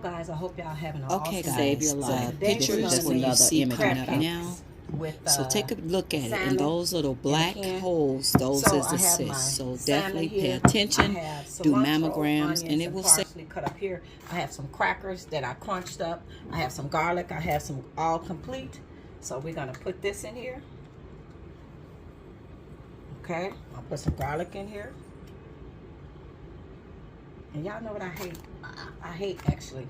guys, I hope y'all having an Okay, awesome guys, Save your day. life. Today picture we're is gonna when you make see crab crab cakes now. with So take a look at it. And salmon those little black in a can. holes, those So is I the have my cysts. So salmon definitely pay here. attention, I have do cilantro, mammograms, onions, and it will say. parsley cut up here. I have some crackers that I crunched up. I have some garlic. I have some all complete. So we're gonna put this in here. Okay, I'll put some garlic in here. And y'all know what I hate? I hate actually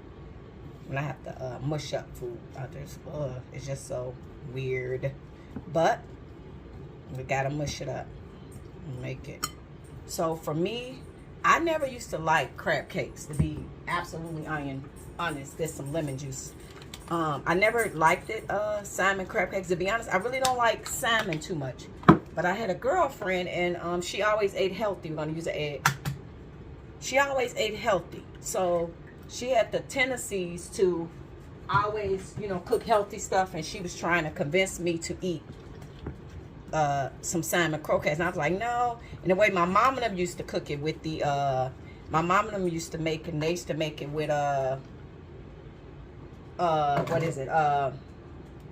when I have to mush up food. It's just so weird. But we gotta mush it up and make it. So for me, I never used to like crab cakes, to be absolutely honest. There's some lemon juice. I never liked it, salmon crab cakes. To be honest, I really don't like salmon too much. But I had a girlfriend, and she always ate healthy. We're gonna use an egg. She always ate healthy, so she had the tendencies to always, cook healthy stuff, and she was trying to convince me to eat some salmon croquettes, and I was like, no. And the way my mom and them used to cook it with the my mom and them used to make it, and they used to make it with what is it,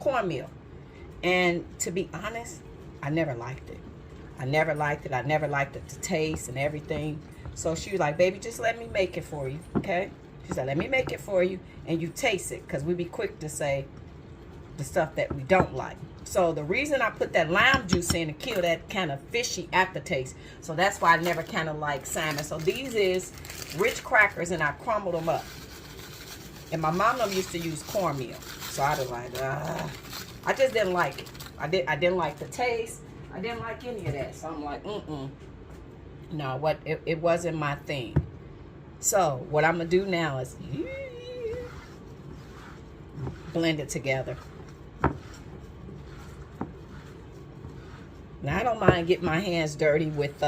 cornmeal. And to be honest, I never liked it. I never liked it. I never liked it to taste and everything. So she was like, baby, just let me make it for you, okay? She said, let me make it for you, and you taste it, because we be quick to say the stuff that we don't like. So the reason I put that lime juice in to kill that kind of fishy aftertaste. So that's why I never kind of like salmon. So these is rich crackers, and I crumbled them up. And my mom used to use cornmeal. So I was like, I just didn't like it. I didn't like the taste. I didn't like any of that. So I'm like, no, it wasn't my thing. So what I'm gonna do now is blend it together. Now I don't mind getting my hands dirty with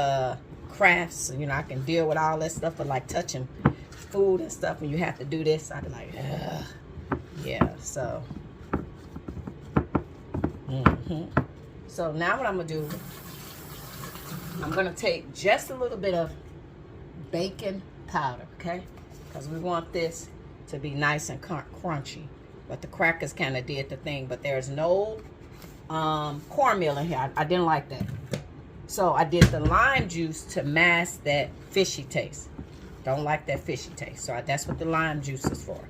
crafts. I can deal with all that stuff, but like touching food and stuff, when you have to do this, I'd be like, ugh. Yeah. So. So now what I'm gonna do, I'm gonna take just a little bit of baking powder, okay? Because we want this to be nice and crunchy. But the crackers kind of did the thing. But there's no cornmeal in here. I didn't like that. So I did the lime juice to mask that fishy taste. Don't like that fishy taste. So that's what the lime juice is for.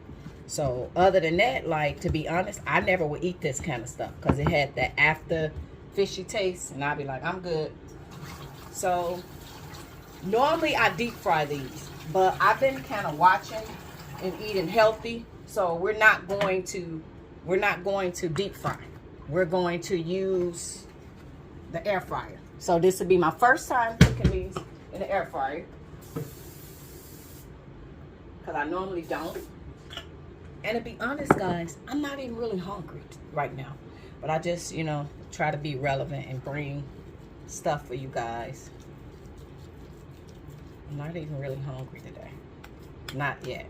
So other than that, like, to be honest, I never would eat this kind of stuff because it had that after fishy taste, and I'd be like, I'm good. So normally I deep fry these, but I've been kind of watching and eating healthy, so we're not going to deep fry. We're going to use the air fryer. So this will be my first time cooking these in the air fryer, because I normally don't. And to be honest, guys, I'm not even really hungry right now. But I just, try to be relevant and bring stuff for you guys. I'm not even really hungry today. Not yet.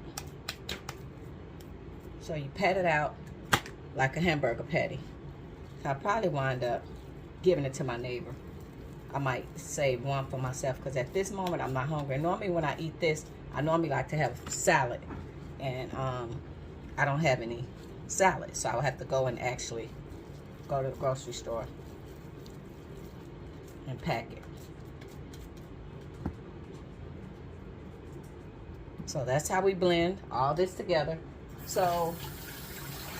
So you pat it out like a hamburger patty. So I'll probably wind up giving it to my neighbor. I might save one for myself, because at this moment I'm not hungry. Normally when I eat this, I normally like to have salad. And I don't have any salad, so I'll have to go and actually go to the grocery store and pack it. So that's how we blend all this together. So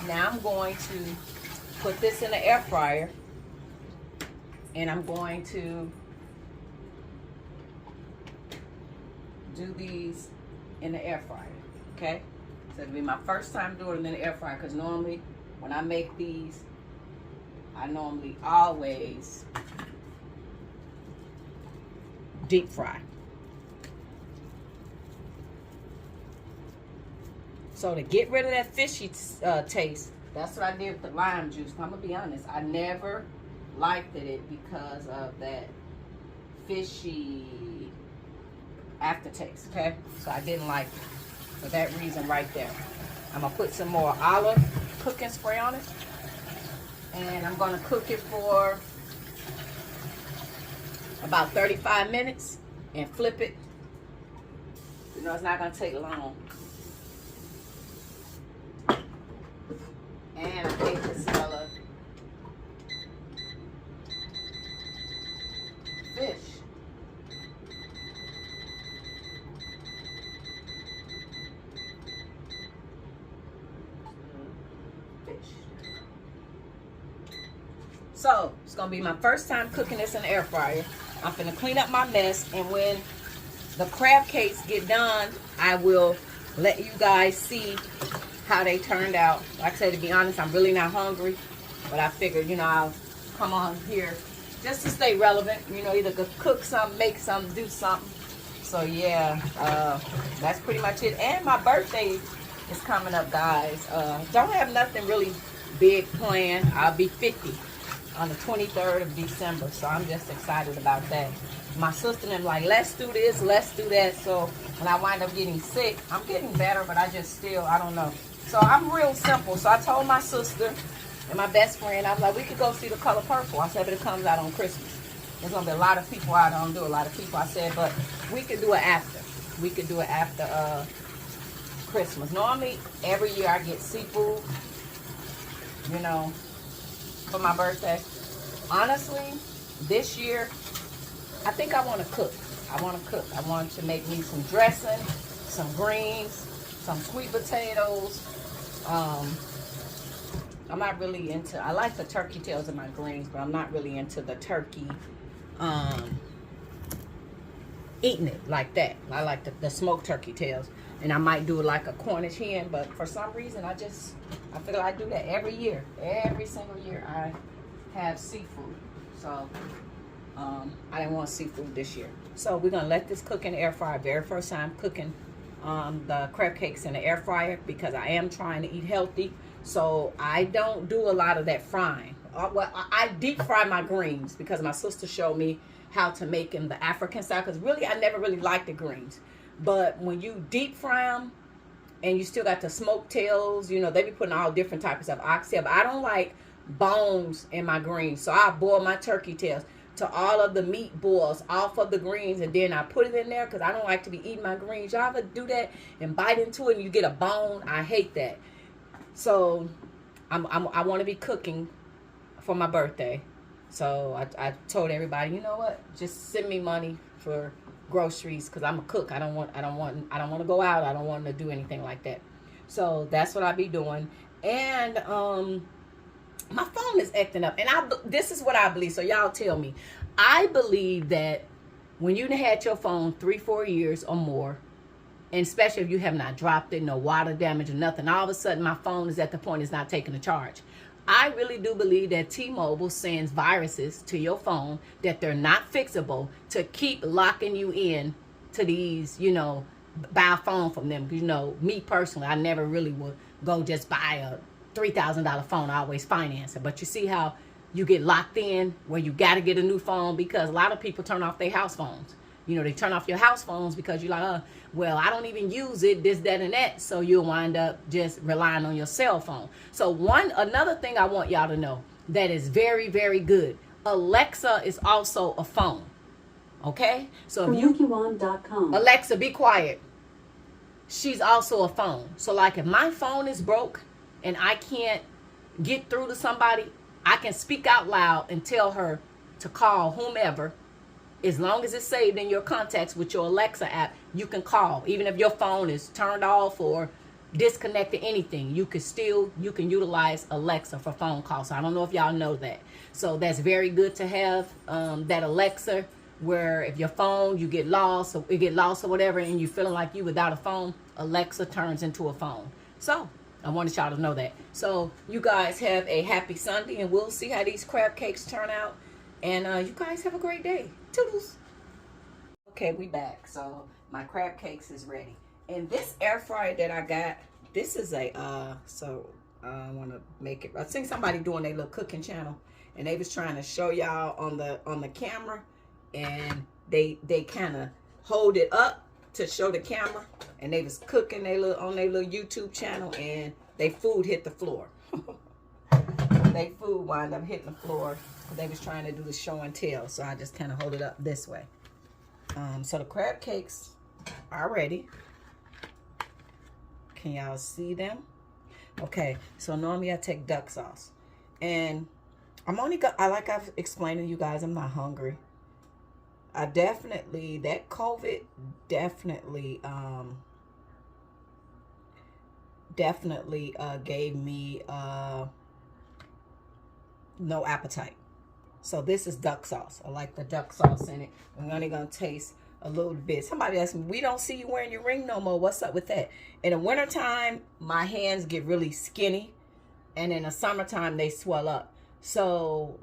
now I'm going to put this in the air fryer, and I'm going to do these in the air fryer, okay? So it'll be my first time doing it in the air fryer, because normally when I make these, I normally always deep fry. So to get rid of that fishy taste, that's what I did with the lime juice. I'm gonna be honest, I never liked it because of that fishy aftertaste, okay? So I didn't like it for that reason right there. I'm gonna put some more olive cooking spray on it, and I'm gonna cook it for about 35 minutes and flip it. It's not gonna take long. So it's gonna be my first time cooking this in the air fryer. I'm gonna clean up my mess, and when the crab cakes get done, I will let you guys see how they turned out. Like I said, to be honest, I'm really not hungry, but I figured, you know, I'll come on here just to stay relevant. You know, either cook something, make something, do something. So yeah, that's pretty much it. And my birthday is coming up, guys. Don't have nothing really big planned. I'll be 50 on the 23rd of December, so I'm just excited about that. My sister and them like, let's do this, let's do that. So when I wind up getting sick, I'm getting better, but I just still, I don't know. So I'm real simple. So I told my sister and my best friend, I was like, we could go see The Color Purple. I said, but it comes out on Christmas. There's gonna be a lot of people out. I don't do a lot of people. I said, but we could do it after. We could do it after Christmas. Normally, every year I get seafood, you know, for my birthday. Honestly, this year, I think I want to cook. I want to cook. I want to make me some dressing, some greens, some sweet potatoes. I'm not really into, I like the turkey tails in my greens, but I'm not really into the turkey, eating it like that. I like the smoked turkey tails. And I might do it like a Cornish hen, but for some reason, I feel like I do that every year. Every single year I have seafood. So, I didn't want seafood this year. So we're gonna let this cook in the air fryer. Very first time cooking the crab cakes in the air fryer, because I am trying to eat healthy. So I don't do a lot of that frying. Well, I deep fry my greens because my sister showed me how to make them the African style. Because really, I never really liked the greens. But when you deep fry them, and you still got the smoked tails, you know, they be putting all different types of oxtail. But I don't like bones in my greens. So I boil my turkey tails to all of the meat boils off of the greens, and then I put it in there because I don't like to be eating my greens. Y'all ever do that and bite into it and you get a bone? I hate that. So I want to be cooking for my birthday. So I told everybody, you know what? Just send me money for groceries, because I'm a cook. I don't want to go out. I don't want to do anything like that. So that's what I'll be doing. And my phone is acting up, and this is what I believe. So y'all tell me. I believe that when you had your phone 3-4 years or more, and especially if you have not dropped it, no water damage or nothing, all of a sudden my phone is at the point it's not taking a charge. I really do believe that T-Mobile sends viruses to your phone that they're not fixable to keep locking you in to these, you know, buy a phone from them. You know, me personally, I never really would go just buy a $3,000 phone. I always finance it. But you see how you get locked in where you got to get a new phone, because a lot of people turn off their house phones. You know, they turn off your house phones because you're like, well, I don't even use it, this, that, and that. So you'll wind up just relying on your cell phone. So another thing I want y'all to know that is very, very good. Alexa is also a phone. Okay? So if Alexa, be quiet. She's also a phone. So like if my phone is broke and I can't get through to somebody, I can speak out loud and tell her to call whomever. As long as it's saved in your contacts with your Alexa app, you can call. Even if your phone is turned off or disconnected, anything, you can utilize Alexa for phone calls. So I don't know if y'all know that. So that's very good to have that Alexa, where if your phone, you get lost or whatever, and you're feeling like you without a phone, Alexa turns into a phone. So I wanted y'all to know that. So you guys have a happy Sunday, and we'll see how these crab cakes turn out. And you guys have a great day. Toodles. Okay, we back. So my crab cakes is ready. And this air fryer that I got, this is a, so I want to make it. I seen somebody doing their little cooking channel, and they was trying to show y'all on the camera, and they kind of hold it up to show the camera, and they was cooking on their little YouTube channel, and they food hit the floor. They food wound up hitting the floor. They was trying to do the show and tell, so I just kind of hold it up this way. So the crab cakes are ready. Can y'all see them? Okay, so normally I take duck sauce, and like I've explained to you guys, I'm not hungry. That COVID definitely gave me no appetite. So this is duck sauce. I like the duck sauce in it. I'm only gonna taste a little bit. Somebody asked me, we don't see you wearing your ring no more. What's up with that? In the wintertime, my hands get really skinny. And in the summertime, they swell up. So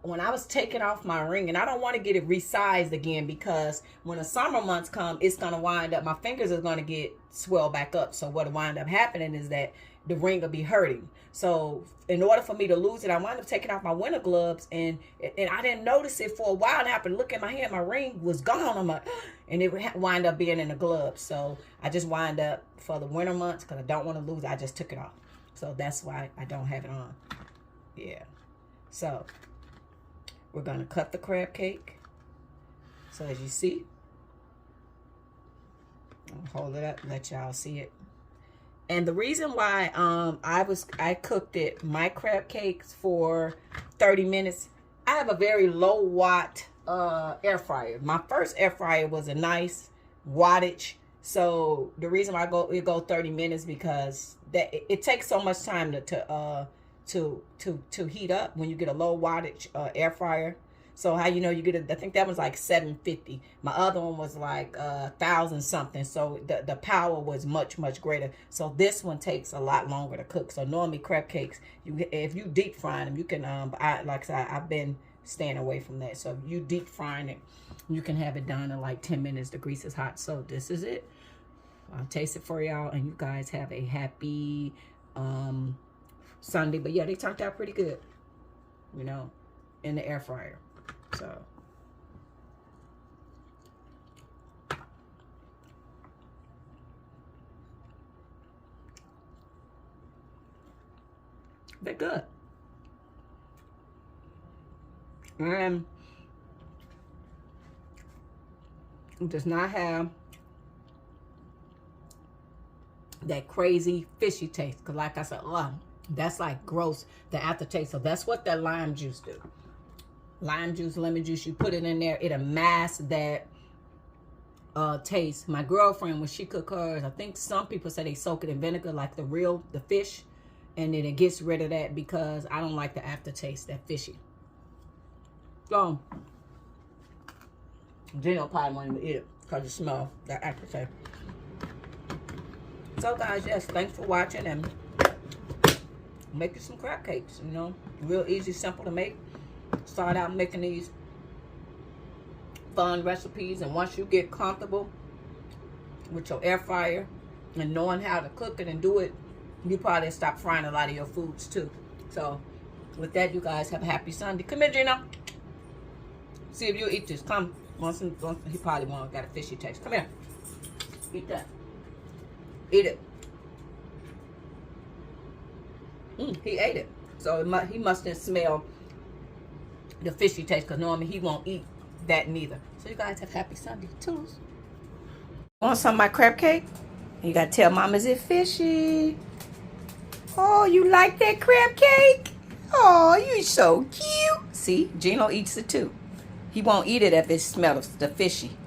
when I was taking off my ring, and I don't want to get it resized again, because when the summer months come, it's going to wind up, my fingers are going to get swelled back up. So what will wind up happening is that the ring will be hurting. So in order for me to lose it, I wound up taking off my winter gloves, and I didn't notice it for a while. And I happened to look at my hand, my ring was gone. I'm like, and it wind up being in the gloves. So I just wind up for the winter months, because I don't want to lose it, I just took it off. So that's why I don't have it on. Yeah. So we're going to cut the crab cake. So as you see, I'll hold it up, let y'all see it. And the reason why I cooked my crab cakes for 30 minutes, I have a very low watt air fryer. My first air fryer was a nice wattage. So the reason why it go 30 minutes, because it takes so much time to heat up when you get a low wattage air fryer. So how you know you get I think that was like 750. My other one was like 1,000 something. So the power was much greater. So this one takes a lot longer to cook. So normally crab cakes, if you deep fry them, you can like I said, I've been staying away from that. So if you deep frying it, you can have it done in like 10 minutes. The grease is hot. So this is it. I'll taste it for y'all, and you guys have a happy Sunday. But yeah, they turned out pretty good, you know, in the air fryer. So they're good. And it does not have that crazy fishy taste, because like I said, that's like gross, the aftertaste. So that's what that lime juice do. Lime juice, lemon juice, you put it in there, it'll mask that taste. My girlfriend, when she cook hers, I think some people say they soak it in vinegar, like the fish, and then it gets rid of that, because I don't like the aftertaste, that fishy. So Gino probably won't even eat it because it smells that aftertaste. So guys, yes, thanks for watching, and make you some crab cakes, you know, real easy, simple to make. Start out making these fun recipes, and once you get comfortable with your air fryer and knowing how to cook it and do it, you probably stop frying a lot of your foods too. So with that, you guys have a happy Sunday. Come here, Gino. See if you eat this. Come. Once he probably won't got a fishy taste. Come here. Eat that. Eat it. He ate it. So he mustn't smell the fishy taste, because normally he won't eat that neither. So you guys have a happy Sunday. Toodles. Want some of my crab cake? You gotta tell Mama, is it fishy? Oh, you like that crab cake? Oh, you so cute. See, Gino eats it too. He won't eat it if it smells the fishy.